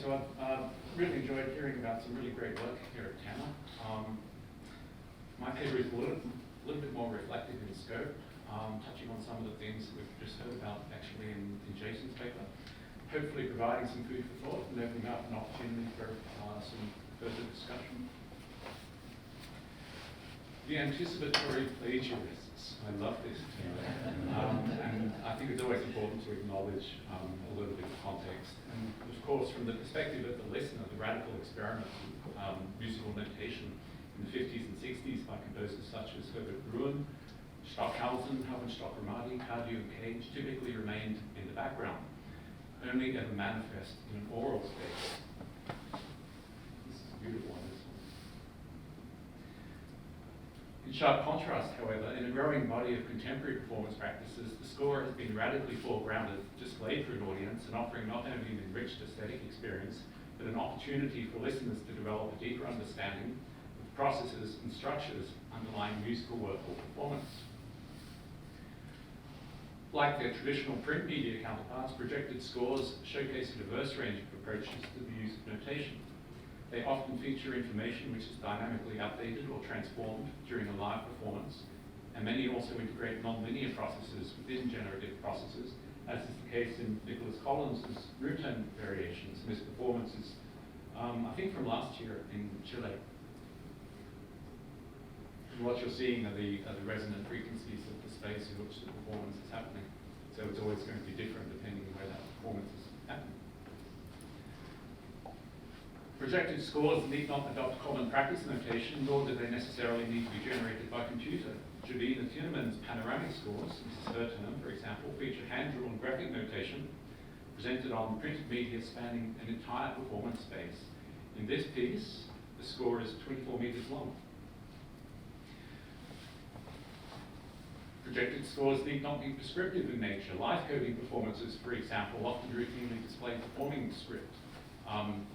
So I've really enjoyed hearing about some really great work here at TENOR. My paper is a little bit more reflective in scope, touching on some of the things that we've just heard about actually in Jason's paper, hopefully providing some food for thought and opening up an opportunity for some further discussion. The anticipatory plagiarists. I love this term. And I think it's always important to acknowledge a little bit of context. And of course, from the perspective of the listener, the radical experiment with musical notation in the 50s and 60s by composers such as Herbert Bruin, Stockhausen, CIRRMT, Cardew and Cage typically remained in the background, only ever manifest in an oral space. This is a beautiful one. In sharp contrast, however, in a growing body of contemporary performance practices, the score has been radically foregrounded, displayed for an audience, and offering not only an enriched aesthetic experience, but an opportunity for listeners to develop a deeper understanding of the processes and structures underlying musical work or performance. Like their traditional print media counterparts, projected scores showcase a diverse range of approaches to the use of notation. They often feature information which is dynamically updated or transformed during a live performance, and many also integrate non-linear processes within generative processes, as is the case in Nicholas Collins' room tone variations in his performances, I think from last year in Chile. And what you're seeing are the resonant frequencies of the space in which the performance is happening. So it's always going to be different depending on where that performance is happening. Projected scores need not adopt common practice notation, nor do they necessarily need to be generated by computer. Jadina Tinneman's panoramic scores, this is her term, for example, feature hand-drawn graphic notation presented on printed media spanning an entire performance space. In this piece, the score is 24 meters long. Projected scores need not be prescriptive in nature. Live coding performances, for example, often routinely display performing script,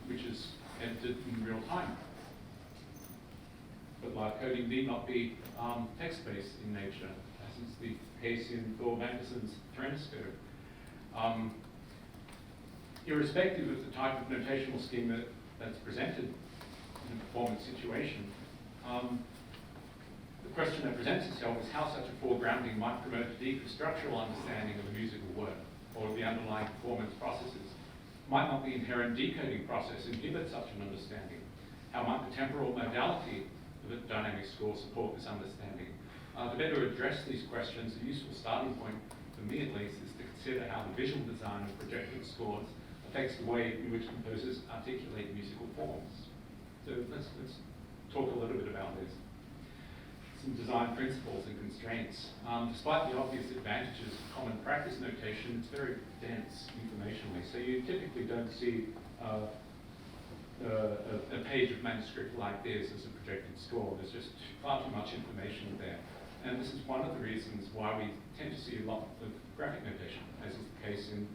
which is edited in real time. But live coding need not be text-based in nature, as is the case in Thor Magnusson's Threnoscope. Irrespective of the type of notational scheme that's presented in a performance situation, the question that presents itself is how such a foregrounding might promote a deeper structural understanding of a musical work or of the underlying performance processes. Might not the inherent decoding process inhibit such an understanding? How might the temporal modality of a dynamic score support this understanding? To better address these questions, a useful starting point, for me at least, is to consider how the visual design of projected scores affects the way in which composers articulate musical forms. So let's talk a little bit about this. Some design principles and constraints. Despite the obvious advantages of common practice notation, it's very dense informationally. So you typically don't see a page of manuscript like this as a projected score. There's just far too much information there. And this is one of the reasons why we tend to see a lot of graphic notation, as is the case in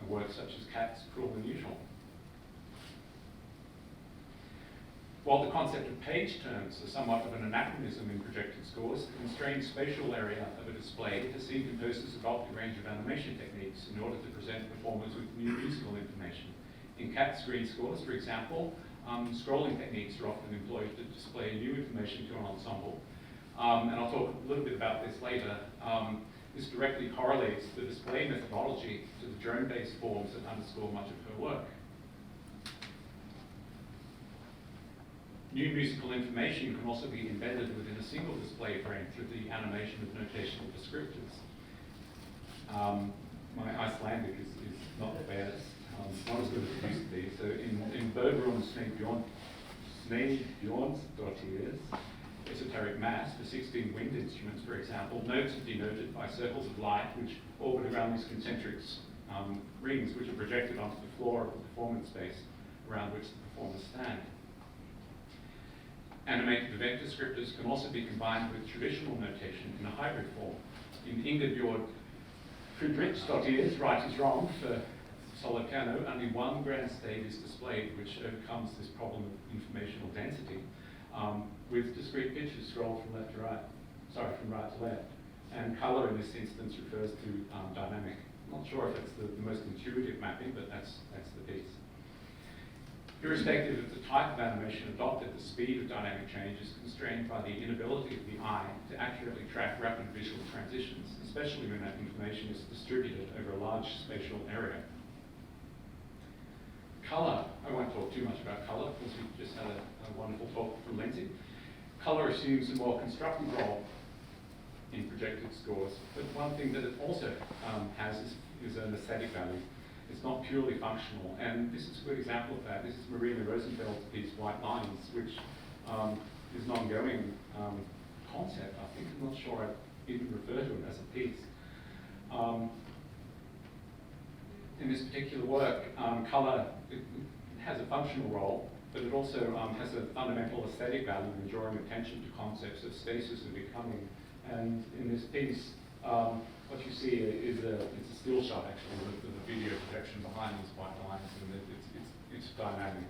works such as Cats, Cruel and Unusual. While the concept of page turns are somewhat of an anachronism in projected scores, the constrained spatial area of a display has seen composers adopt a range of animation techniques in order to present performers with new musical information. In cat screen scores, for example, scrolling techniques are often employed to display new information to an ensemble. And I'll talk a little bit about this later. This directly correlates the display methodology to the drone-based forms that underscore much of her work. New musical information can also be embedded within a single display frame through the animation of notational descriptors. My Icelandic is not the best, not as good as it used to be. So in Bergeron Snæbjørnsdottir's esoteric mass for 16 wind instruments, for example, notes are denoted by circles of light which orbit around these concentric rings which are projected onto the floor of the performance space around which the performers stand. Animated event descriptors can also be combined with traditional notation in a hybrid form. In Ingebjørg Friedrichsdottir's Right is Wrong for solo piano, only one grand stave is displayed, which overcomes this problem of informational density, with discrete pitches scrolled from right to left. And color in this instance refers to dynamic. I'm not sure if it's the most intuitive mapping, but that's the piece. Irrespective of the type of animation adopted, the speed of dynamic change is constrained by the inability of the eye to accurately track rapid visual transitions, especially when that information is distributed over a large spatial area. Colour, I won't talk too much about colour because we just had a wonderful talk from Lindsay. Colour assumes a more constructive role in projected scores, but one thing that it also has is an aesthetic value. It's not purely functional, and this is a good example of that. This is Marina Rosenfeld's piece, White Lines, which is an ongoing concept, I think. I'm not sure I'd even refer to it as a piece. In this particular work, colour it has a functional role, but it also has a fundamental aesthetic value in drawing attention to concepts of stasis and becoming. And in this piece, what you see is it's a still shot, actually, with the video projection behind these white lines, and it's dynamic.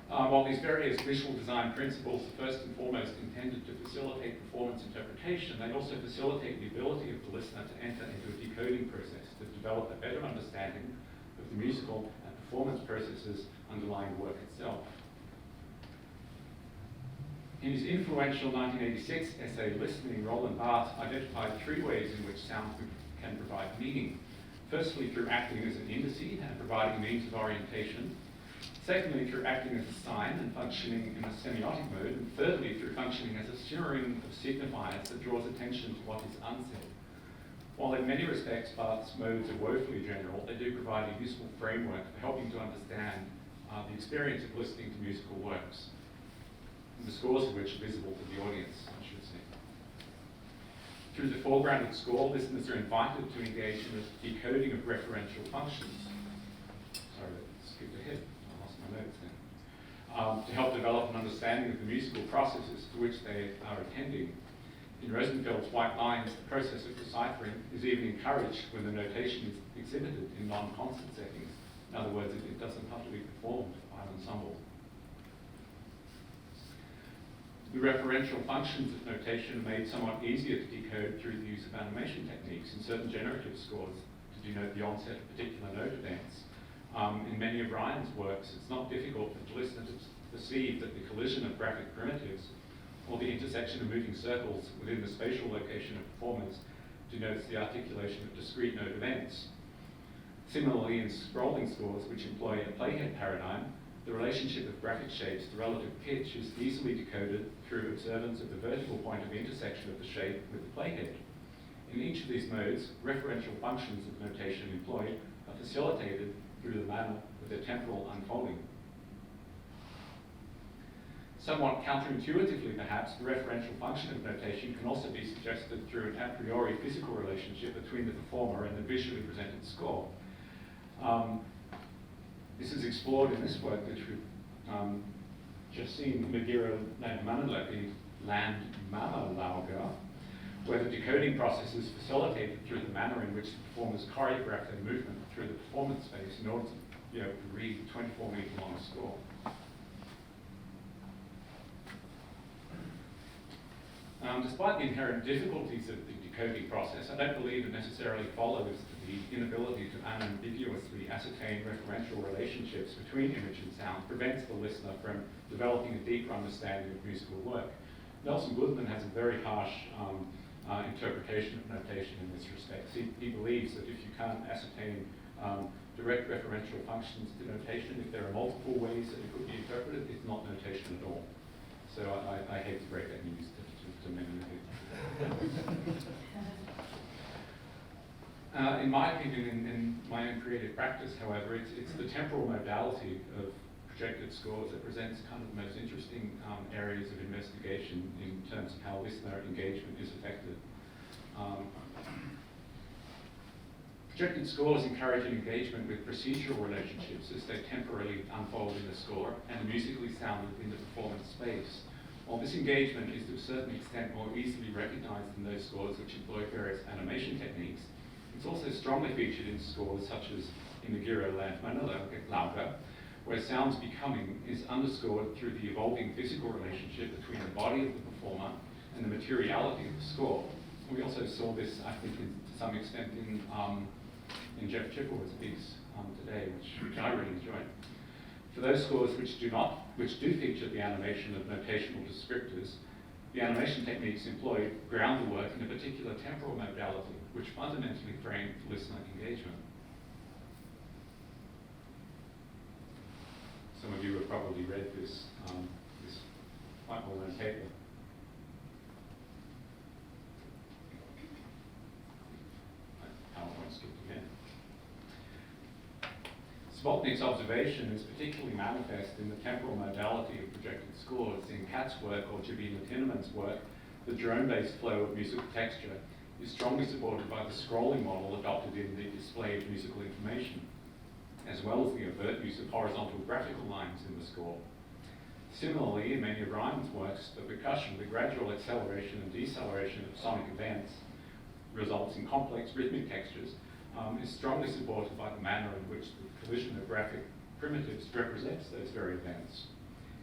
While these various visual design principles are first and foremost intended to facilitate performance interpretation, they also facilitate the ability of the listener to enter into a decoding process to develop a better understanding of the musical and performance processes underlying the work itself. In his influential 1986 essay, Listening, Roland Barthes identified 3 ways in which sound can provide meaning. Firstly, through acting as an indice and providing means of orientation. Secondly, through acting as a sign and functioning in a semiotic mode. And thirdly, through functioning as a series of signifiers that draws attention to what is unsaid. While in many respects Barthes' modes are woefully general, they do provide a useful framework for helping to understand the experience of listening to musical works, the scores of which are visible to the audience, I should say. Through the foregrounded score, listeners are invited to engage in the decoding of referential functions. Sorry, I skipped ahead. I lost my notes then. To help develop an understanding of the musical processes to which they are attending. In Rosenfeld's White Lines, the process of deciphering is even encouraged when the notation is exhibited in non-concert settings. In other words, it doesn't have to be performed by an ensemble. The referential functions of notation are made somewhat easier to decode through the use of animation techniques in certain generative scores to denote the onset of particular note events. In many of Ryan's works, it's not difficult for the listener to perceive that the collision of graphic primitives or the intersection of moving circles within the spatial location of performance denotes the articulation of discrete note events. Similarly, in scrolling scores, which employ a playhead paradigm, the relationship of graphic shapes to relative pitch is easily decoded through observance of the vertical point of intersection of the shape with the playhead. In each of these modes, referential functions of notation employed are facilitated through the manner of their temporal unfolding. Somewhat counterintuitively, perhaps, the referential function of notation can also be suggested through an a priori physical relationship between the performer and the visually presented score. This is explored in this work, which we've just seen, Megira Land Mamalauga, where the decoding process is facilitated through the manner in which the performers choreograph their movement through the performance space in order to read a 24-meter long score. Despite the inherent difficulties of the decoding process, I don't believe it necessarily follows that the inability to unambiguously ascertain referential relationships between image and sound prevents the listener from developing a deeper understanding of musical work. Nelson Goodman has a very harsh interpretation of notation in this respect. He believes that if you can't ascertain direct referential functions to notation, if there are multiple ways that it could be interpreted, it's not notation at all. So I hate to break that news to many people. In my opinion, in my own creative practice, however, it's the temporal modality of projected scores that presents kind of the most interesting areas of investigation in terms of how listener engagement is affected. Projected scores encourage an engagement with procedural relationships as they temporarily unfold in the score and musically sound within the performance space. While this engagement is to a certain extent more easily recognized in those scores which employ various animation techniques, it's also strongly featured in scores such as in the Megira Land Mamalauga, where sound's becoming is underscored through the evolving physical relationship between the body of the performer and the materiality of the score. We also saw this, I think, to some extent in Jeff Chippewa's piece today, which I really enjoyed. For those scores which do feature the animation of notational descriptors, the animation techniques employed ground the work in a particular temporal modality, which fundamentally frame listener engagement. Some of you have probably read this quite well-known paper. PowerPoint skipped again. Spotnik's observation is particularly manifest in the temporal modality of projected scores. In Katz's work or Jabina Tinnerman's work, the drone-based flow of musical texture is strongly supported by the scrolling model adopted in the display of musical information, as well as the overt use of horizontal graphical lines in the score. Similarly, in many of Ryman's works, the percussion, the gradual acceleration and deceleration of sonic events results in complex rhythmic textures, is strongly supported by the manner in which the collision of graphic primitives represents those very events.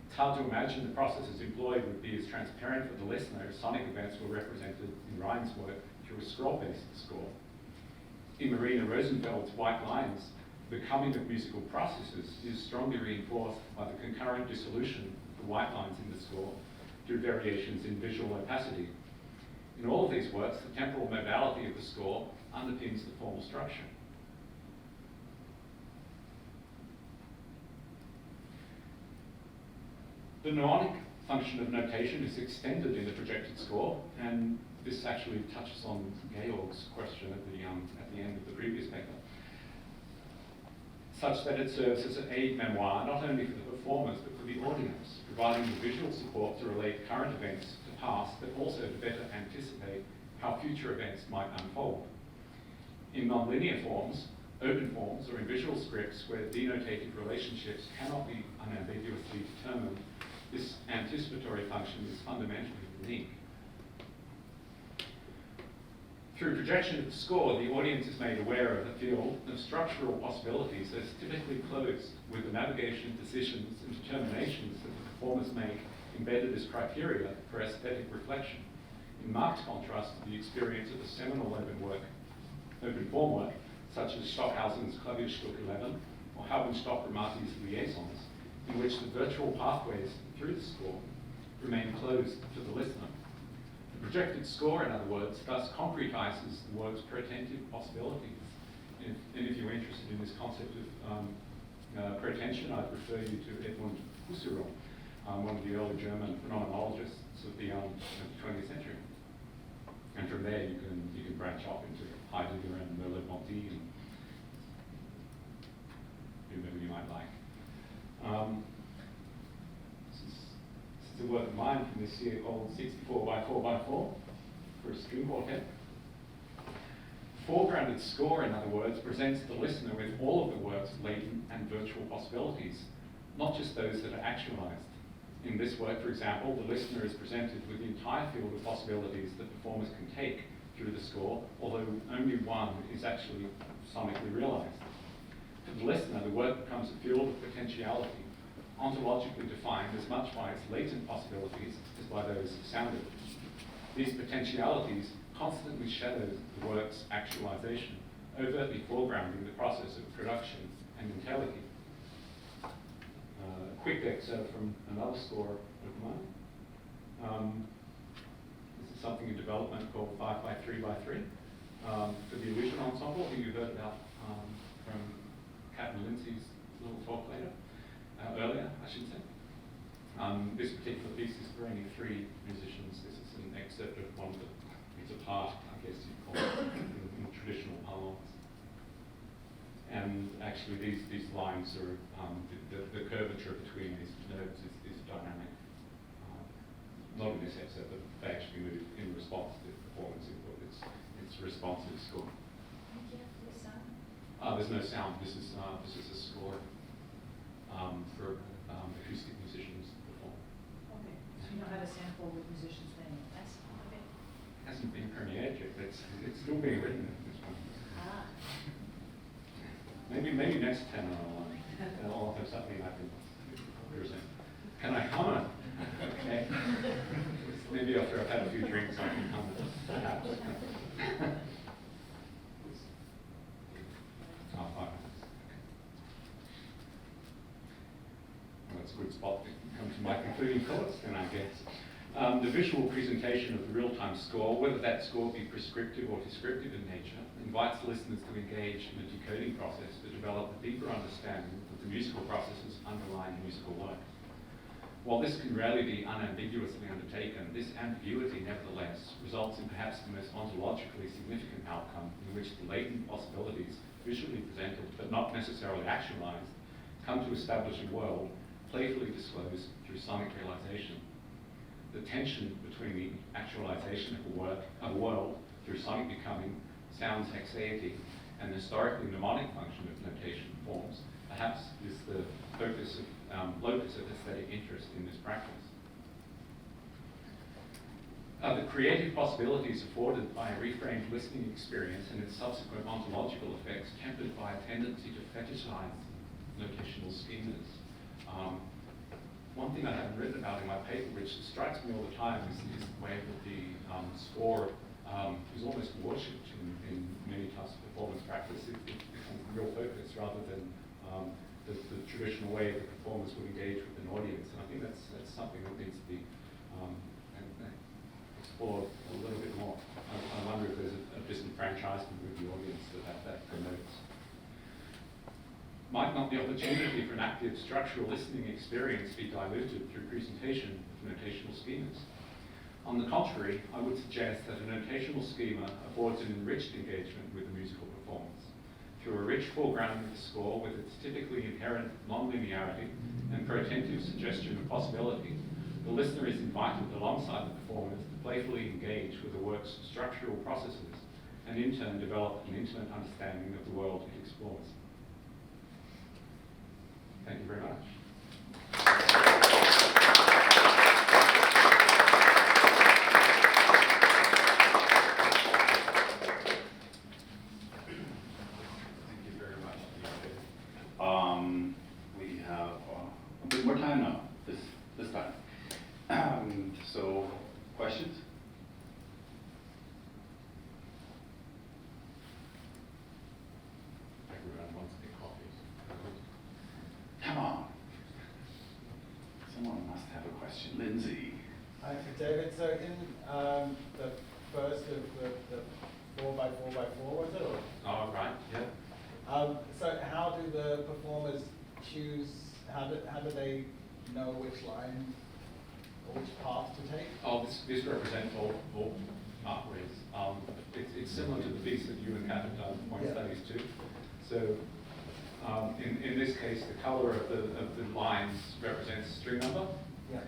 It's hard to imagine the processes employed would be as transparent for the listener if sonic events were represented in Ryman's work through a scroll-based score. In Marina Rosenfeld's White Lines, the coming of musical processes is strongly reinforced by the concurrent dissolution of the white lines in the score through variations in visual opacity. In all of these works, the temporal modality of the score underpins the formal structure. The mnemonic function of notation is extended in the projected score, and this actually touches on Georg's question at the end of the previous paper, such that it serves as an aid memoir not only for the performers but for the audience, providing the visual support to relate current events to past, but also to better anticipate how future events might unfold. In nonlinear forms, open forms, or in visual scripts where denotated relationships cannot be unambiguously determined, this anticipatory function is fundamentally unique. Through projection of the score, the audience is made aware of a field of structural possibilities that is typically closed with the navigation, decisions, and determinations that the performers make embedded as criteria for aesthetic reflection, in marked contrast to the experience of the seminal open form work, such as Stockhausen's Klavierstück 11 or Haubenstock-Ramati's Liaisons, in which the virtual pathways through the score remain closed to the listener. The projected score, in other words, thus concretizes the work's pretentive possibilities. And if you're interested in this concept of pretension, I'd refer you to Edmund Husserl, one of the early German phenomenologists of the 20th century. And from there, you can branch off into Heidegger and Merleau-Ponty and whomever you might like. This is a work of mine from this year called 64 by 4 by 4 for a string quartet. Foregrounded score, in other words, presents the listener with all of the work's latent and virtual possibilities, not just those that are actualized. In this work, for example, the listener is presented with the entire field of possibilities that performers can take through the score, although only one is actually sonically realized. For the listener, the work becomes a field of potentiality, ontologically defined as much by its latent possibilities as by those sounded. These potentialities constantly shadow the work's actualization, overtly foregrounding the process of production and intelligence. A quick excerpt from another score of mine. This is something in development called 5 by 3 by 3 for the Illusion Ensemble, who you heard about from Kat and Lindsay's little talk earlier, I should say. This particular piece is for only 3 musicians. This is an excerpt of one of the, it's a part, I guess you'd call it, in traditional parlance. And actually these lines are, the curvature between these notes is dynamic. Not in this excerpt, but they actually move in response to the performance input. It's responsive score. There's no sound. This is a score for acoustic musicians to perform. Okay, so you know how to sample with musicians then? That's okay. Hasn't been premiered yet, but it's still being written at this point. Ah. Maybe next TENOR I'll have something I can present. Can I comment? Okay. Maybe after I've had a few drinks I can comment. Perhaps. spot to come to my concluding thoughts then, I guess. The visual presentation of the real-time score, whether that score be prescriptive or descriptive in nature, invites listeners to engage in a decoding process to develop a deeper understanding of the musical processes underlying musical work. While this can rarely be unambiguously undertaken, this ambiguity nevertheless results in perhaps the most ontologically significant outcome in which the latent possibilities visually presented but not necessarily actualized come to establish a world playfully disclosed through sonic realization. The tension between the actualization of a world through sonic becoming, sounds hexaity, and the historically mnemonic function of notation forms perhaps is the locus of aesthetic interest in this practice. The creative possibilities afforded by a reframed listening experience and its subsequent ontological effects tempered by a tendency to fetishize notational schemas. One thing I haven't written about in my paper, which strikes me all the time, is the way that the score is almost worshipped in many types of performance practice. It becomes the real focus rather than the traditional way that performers would engage with an audience. And I think that's something that needs to be explored a little bit more. I wonder if there's a disenfranchisement with the audience that promotes. Might not the opportunity for an active structural listening experience be diluted through presentation of notational schemas? On the contrary, I would suggest that a notational schema affords an enriched engagement with the musical performance. Through a rich foreground of the score with its typically inherent non-linearity and pro-attentive suggestion of possibility, the listener is invited alongside the performers to playfully engage with the work's structural processes and in turn develop an intimate understanding of the world it explores. Thank you very much. We have a bit more time now, this time. So, questions? Everyone wants to get coffees. Come on. Someone must have a question. Lindsay. Hi, David. So in the first of the 4x4x4, was it? Or? Oh, right, yeah. So how do the performers choose, how do they know which line or which path to take? Oh, this represents all pathways. It's similar to the piece that you and Kat have done point studies too. So in this case, the color of the lines represents string number. Yeah.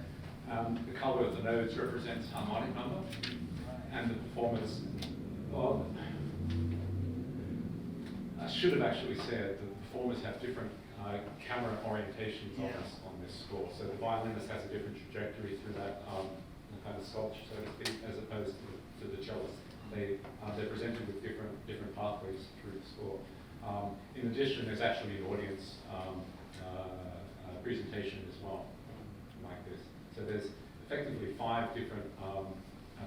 The color of the nodes represents harmonic number. Right. And the performers, well, I should have actually said the performers have different camera orientations on this score. So the violinist has a different trajectory through that kind of sculpture, so to speak, as opposed to the cellist. They're presented with different pathways through the score. In addition, there's actually an audience presentation as well, like this. So there's effectively 5 different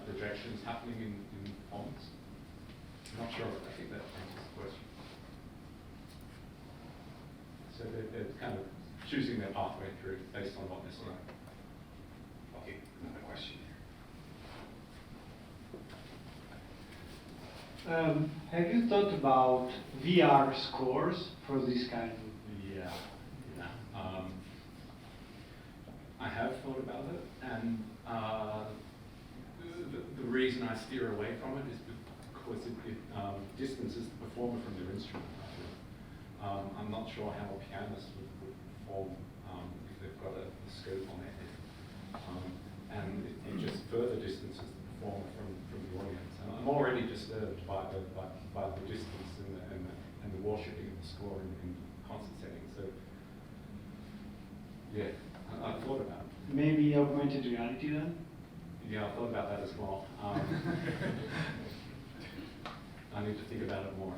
projections happening in performance. I'm not sure, I think that answers the question. So they're kind of choosing their pathway through based on what they're seeing. Okay, another question here. Have you thought about VR scores for this kind of? Yeah. I have thought about it, and the reason I steer away from it is because it distances the performer from their instrument. I'm not sure how a pianist would perform if they've got a scope on their head. And it just further distances the performer from the audience. And I'm already disturbed by the distance and the worshipping of the score in concert settings. So, yeah, I've thought about it. Maybe augmented reality then? Yeah, I thought about that as well. I need to think about it more.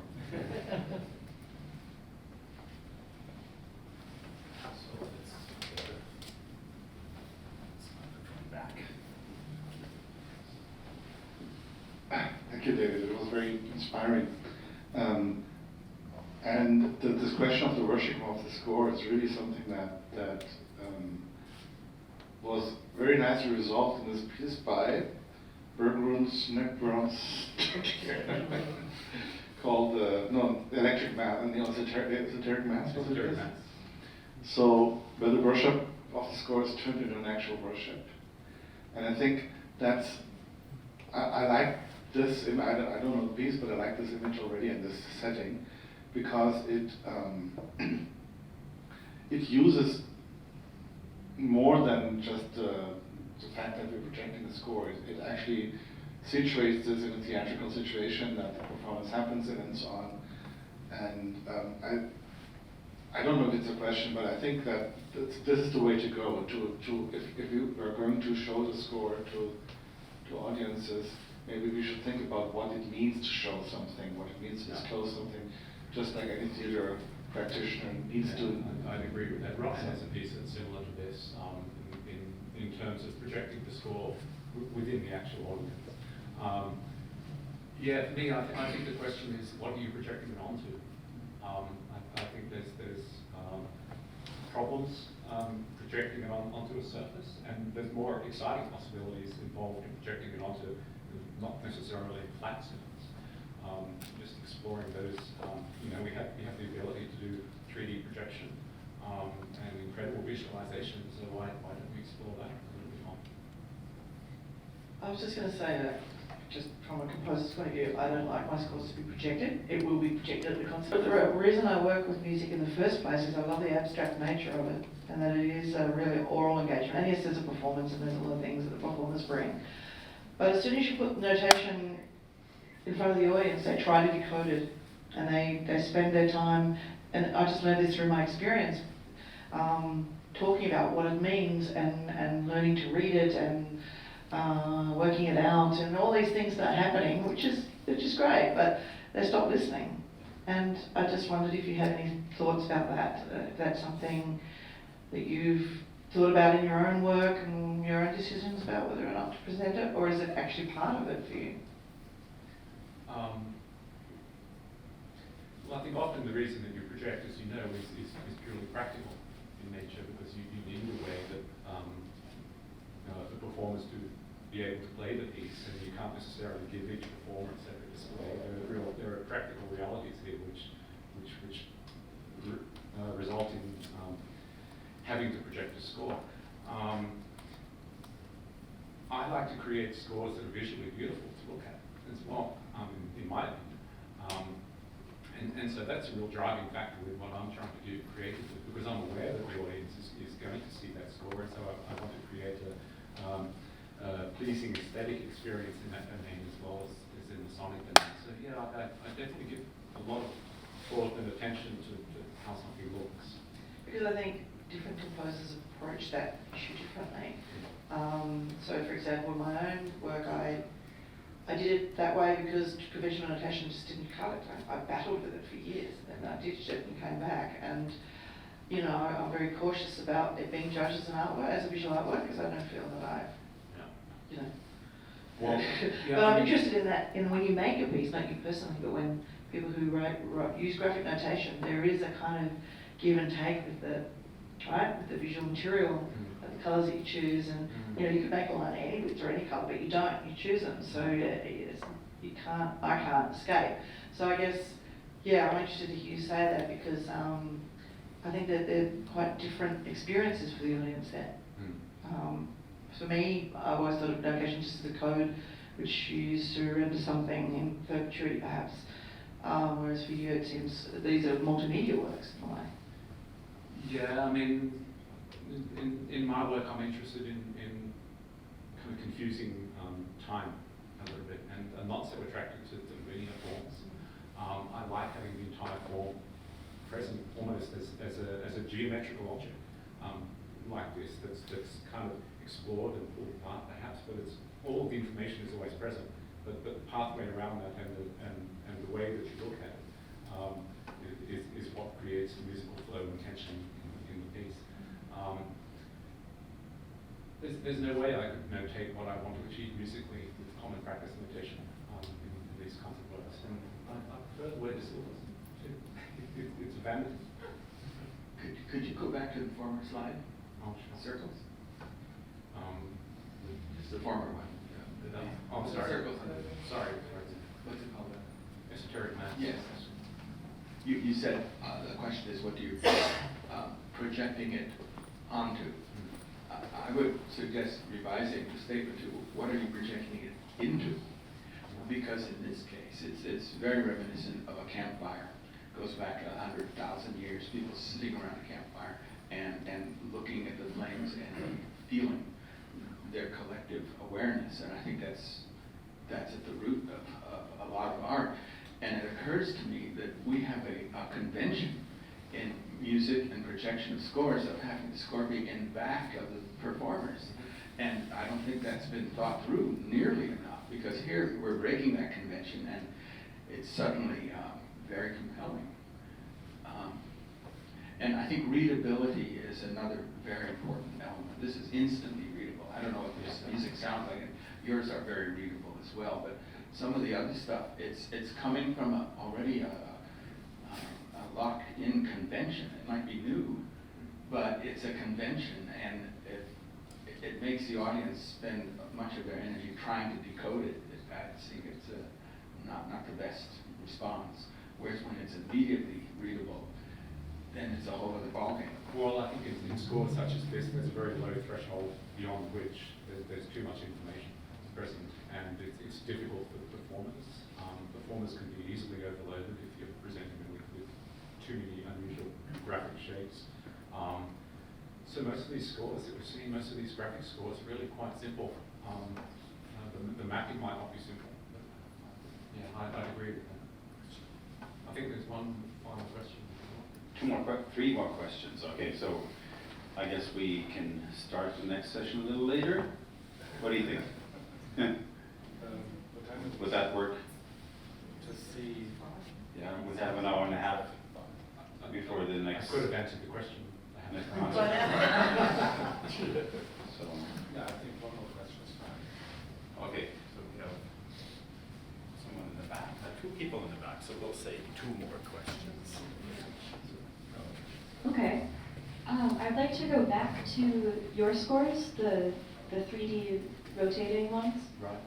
So let's back. Thank you, David. It was very inspiring. And this question of the worship of the score is really something that was very nicely resolved in this piece by Bergrun's called the electric mass and the esoteric mass. Was it Esoteric this? mass. So where the worship of the score is turned into an actual worship. And I think that's, I like this, I don't know the piece, but I like this image already in this setting, because it it uses more than just the fact that we're projecting the score. It actually situates this in a theatrical situation that the performance happens in and so on. And I don't know if it's a question, but I think that this is the way to go. If you are going to show the score to audiences, maybe we should think about what it means to show something, what it means to disclose something, just like any theater practitioner needs to. I'd agree with that. Ross has a piece that's similar to this in terms of projecting the score within the actual audience. Yeah, for me, I think the question is, what are you projecting it onto? I think there's problems projecting it onto a surface, and there's more exciting possibilities involved in projecting it onto not necessarily a flat surface. Just exploring those, we have the ability to do 3D projection and incredible visualization, so why don't we explore that a little bit more? I was just going to say that, just from a composer's point of view, I don't like my scores to be projected. It will be projected at the concert. But the reason I work with music in the first place is I love the abstract nature of it, and that it is a really oral engagement. And yes, there's a performance, and there's a lot of things that the performers bring. But as soon as you put notation in front of the audience, they try to decode it, and they spend their time, and I just learned this through my experience, talking about what it means and learning to read it and working it out, and all these things that are happening, which is great, but they stop listening. And I just wondered if you had any thoughts about that, if that's something that you've thought about in your own work and your own decisions about whether or not to present it, or is it actually part of it for you? Well, I think often the reason that you project, as you know, is purely practical in nature, because you need a way that the performers to be able to play the piece, and you can't necessarily give each performer a separate display. There are practical realities here which result in having to project a score. I like to create scores that are visually beautiful to look at as well, in my opinion. And so that's a real driving factor with what I'm trying to do creatively, because I'm aware that the audience is going to see that score, and so I want to create a pleasing aesthetic experience in that domain as well as in the sonic domain. So yeah, I definitely give a lot of thought and attention to how something looks. Because I think different composers approach that issue differently. So for example, in my own work, I did it that way because conventional notation just didn't cut it. I battled with it for years, and then I ditched it and came back. And I'm very cautious about it being judged as an artwork, as a visual artwork, because I don't feel that I've, Well, but I'm interested in that, in when you make a piece, not you personally, but when people who use graphic notation, there is a kind of give and take with the visual material, the colours that you choose, and you could make a line any width or any colour, but you don't, you choose them, so I can't escape. So I guess, I'm interested to hear you say that, because I think that they're quite different experiences for the audience there. For me, I've always thought of notation just as a code which you use to render something in perpetuity, perhaps. Whereas for you, it seems these are multimedia works in a way. Yeah, I mean, in my work, I'm interested in kind of confusing time a little bit, and I'm not so attracted to the linear forms. I like having the entire form present almost as a geometrical object, like this, that's kind of explored and pulled apart perhaps, but it's all the information is always present, but the pathway around that and the way that you look at it is what creates the musical flow and tension in the piece. There's no way I could notate what I want to achieve musically with common practice notation in these kinds of works, and I prefer the word disorders too. It's a vanity. Could you go back to the former slide? Oh, sure. Circles. It's the former one. Oh, I'm sorry. Circles under it. Sorry. What's it called? Esoteric maths. Yes. You said, the question is, what do you projecting it onto? I would suggest revising the statement to, what are you projecting it into? Because in this case, it's very reminiscent of a campfire. It goes back 100,000 years, people sitting around a campfire and looking at the flames and feeling their collective awareness. And I think that's at the root of a lot of art. And it occurs to me that we have a convention in music and projection of scores of having the score be in back of the performers. And I don't think that's been thought through nearly enough, because here we're breaking that convention and it's suddenly very compelling. And I think readability is another very important element. This is instantly readable. I don't know what this music sounds like, and yours are very readable as well, but some of the other stuff, it's coming from already a locked-in convention. It might be new, but it's a convention, and it makes the audience spend much of their energy trying to decode it. I think it's not the best response. Whereas when it's immediately readable, then it's a whole other ballgame. Well, I think in scores such as this, there's a very low threshold beyond which there's too much information present, and it's difficult for the performers. Performers can be easily overloaded if you're presenting them with too many unusual graphic shapes. So most of these scores that we're seeing, most of these graphic scores are really quite simple. The mapping might not be simple, but yeah, I'd agree with that. I think there's one final question. Three more questions. Okay, so I guess we can start the next session a little later. What do you think? Would that work? To see. Yeah, we'd have an hour and a half before the next. I could have answered the question. Next But, concert. So, Yeah, I think one more question is fine. okay. So we have someone in the back, two people in the back, so we'll say two more questions. Okay. I'd like to go back to your scores, the 3D rotating ones, Right.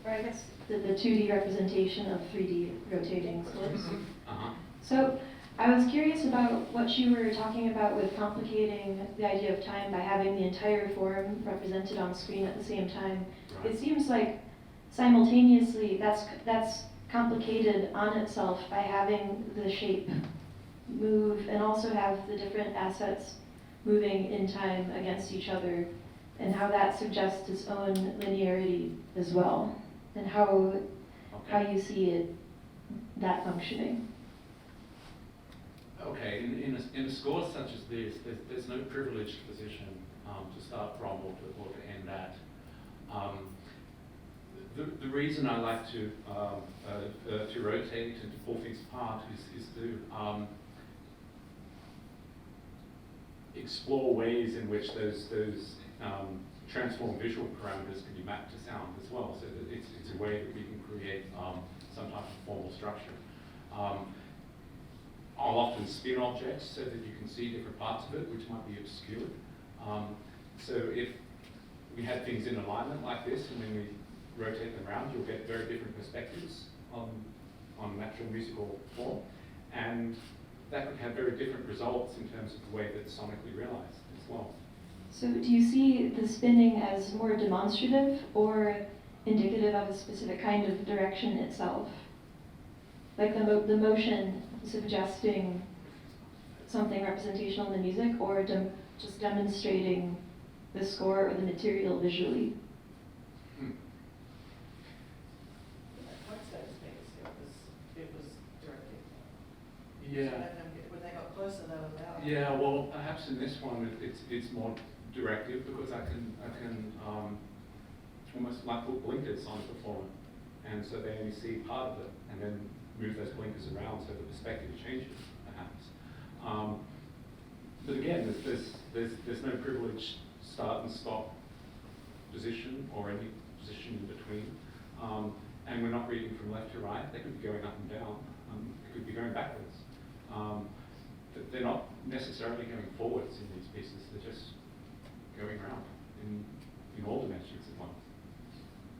or I guess the 2D representation of 3D rotating scores. Uh-huh. So I was curious about what you were talking about with complicating the idea of time by having the entire form represented on screen at the same time. Right. It seems like simultaneously that's complicated on itself by having the shape move and also have the different assets moving in time against each other, and how that suggests its own linearity as well, and how you see that functioning. Okay, in a score such as this, there's no privileged position to start from or to end at. The reason I like to rotate and to pull things apart is to explore ways in which those transform visual parameters can be mapped to sound as well. So that it's a way that we can create some type of formal structure. I'll often spin objects so that you can see different parts of it, which might be obscured. So if we had things in alignment like this, and then we rotate them around, you'll get very different perspectives on natural musical form. And that could have very different results in terms of the way that it's sonically realized as well. So do you see the spinning as more demonstrative or indicative of a specific kind of direction itself? Like the motion suggesting something representational in the music, or just demonstrating the score or the material visually? What's that space? It was directed. Yeah. When they got closer, they were louder. Yeah, well, perhaps in this one it's more directive, because I can almost like put blinkers on the performer, and so they only see part of it, and then move those blinkers around so the perspective changes, perhaps. But again, there's no privileged start and stop position or any position in between, and we're not reading from left to right. They could be going up and down. They could be going backwards. They're not necessarily going forwards in these pieces. They're just going around in in all dimensions at once.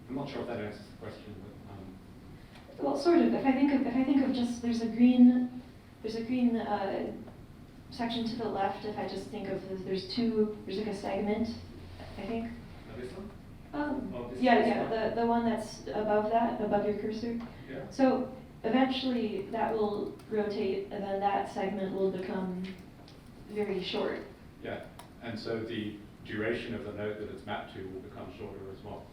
I'm not sure if that answers the question, but Well, sort of. If I think of just there's a green section to the left. If I just think of there's like a segment, I think. this one? Oh, this Yeah, the one that's above your cursor. Yeah. So eventually that will rotate, and then that segment will become very short. Yeah, and so the duration of the node that it's mapped to will become shorter as well.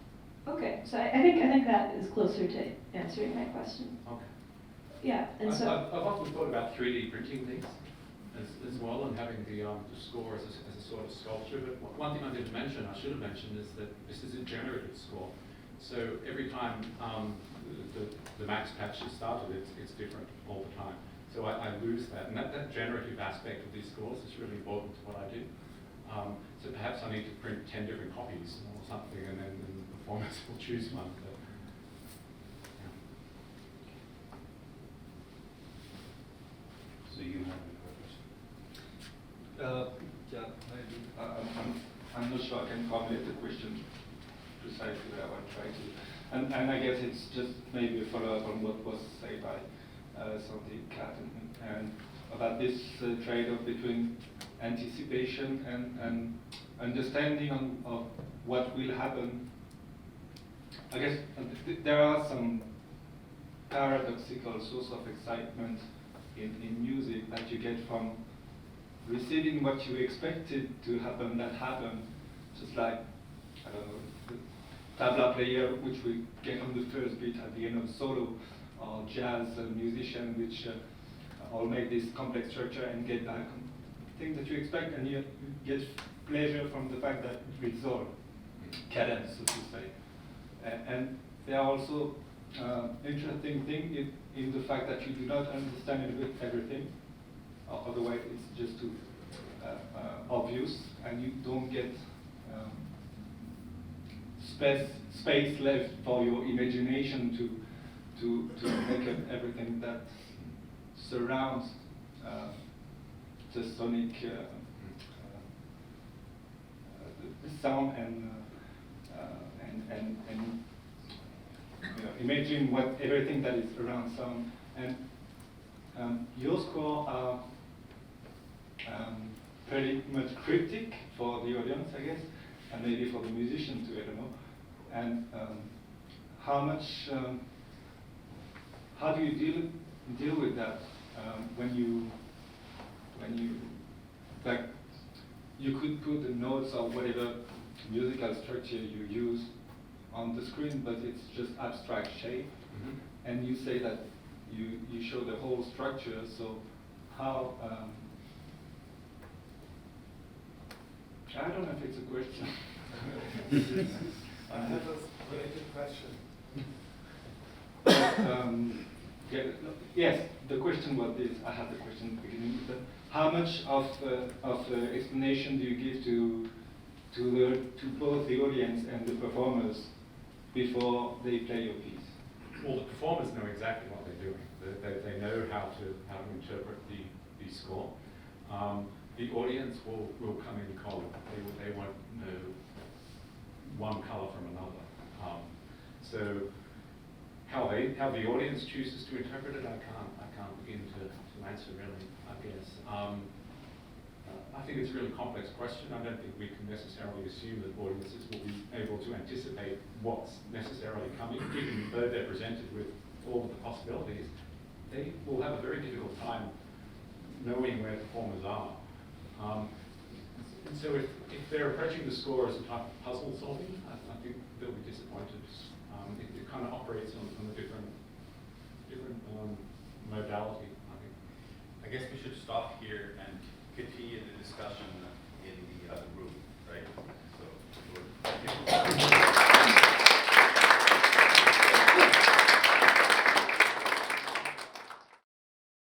Okay, so I think that is closer to answering my question. Okay. Yeah, and so. I've often thought about 3D printing things as well, and having the score as a sort of sculpture. But one thing I didn't mention, I should have mentioned, is that this is a generative score. So every time the max patch is started, it's different all the time. So I lose that, and that generative aspect of these scores is really important to what I do. So perhaps I need to print 10 different copies or something, and then the performance will choose one. But, yeah. So you have a question? Yeah, maybe. I'm not sure I can formulate the question precisely how I try to. And I guess it's just maybe a follow-up on what was said by Sandeep Kat and about this trade-off between anticipation and understanding of what will happen. I guess there are some paradoxical source of excitement in music that you get from receiving what you expected to happen that happened, just like, I don't know, the tabla player which we get on the first beat at the end of the solo, or jazz musician which all make this complex structure and get back on things that you expect, and you get pleasure from the fact that it's all cadence, so to say. And there are also interesting thing in the fact that you do not understand everything. Otherwise, it's just too obvious, and you don't get space left for your imagination to make up everything that surrounds the sonic the sound and you know, imagine what everything that is around sound. And your score are pretty much cryptic for the audience, I guess, and maybe for the musician too, I don't know. And how do you deal with that when you like you could put the notes or whatever musical structure you use on the screen, but it's just abstract shape, and you say that you show the whole structure. So how? I don't know if it's a question. I have a related question. Yes, the question was this. I had the question at the beginning. How much of explanation do you give to both the audience and the performers before they play your piece? Well, the performers know exactly what they're doing. They know how to interpret the score. The audience will come in cold. They won't know one color from another. So how the audience chooses to interpret it, I can't begin to answer really, I guess. I think it's a really complex question. I don't think we can necessarily assume that audiences will be able to anticipate what's necessarily coming, even though they're presented with all of the possibilities. They will have a very difficult time knowing where performers are. And so if they're approaching the score as a type of puzzle solving, I think they'll be disappointed. It kind of operates on a different modality, I think. I guess we should stop here and continue the discussion